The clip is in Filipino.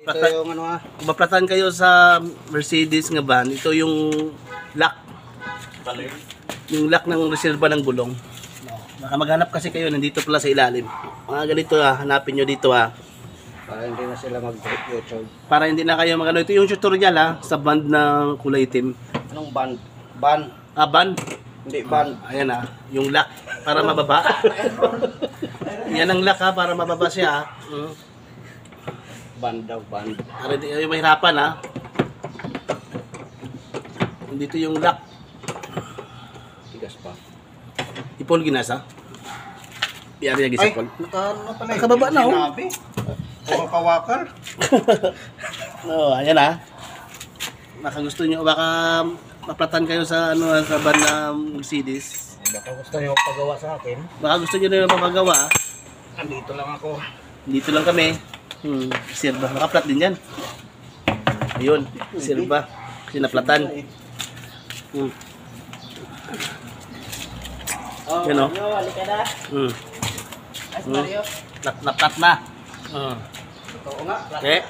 Ito yung ano ha? Kung maplatan kayo sa Mercedes nga van, ito yung lock. Yung lock ng reserva ng gulong. Baka maghanap kasi kayo, nandito pala sa ilalim. Mga ganito hanapin nyo dito Para hindi na sila mag-YouTube. Para hindi na kayo magano. Ito yung tutorial sa band na kulay itim. Anong band? Band? Band? Hindi band. Ayan yung lock para mababa. Yan ang lock para mababa siya. Band daw, band. Para hindi kayo mahirapan Dito yung lock. Tigas pa. Ipol ginasa. Iyari lagi sa pol. Nakababa na sinabi. Puro kawakal. Ayan Baka gusto nyo, baka maplatan kayo sa sa van na Mercedes. Baka gusto nyo pagawa sa akin. Baka gusto nyo na mapagawa. Andito lang ako. Dito lang kami. Sirba. Nakaplat din yan. Ayun. Sirba. Sinaplatan. Yan o. Naplat na. Oo nga. Okay.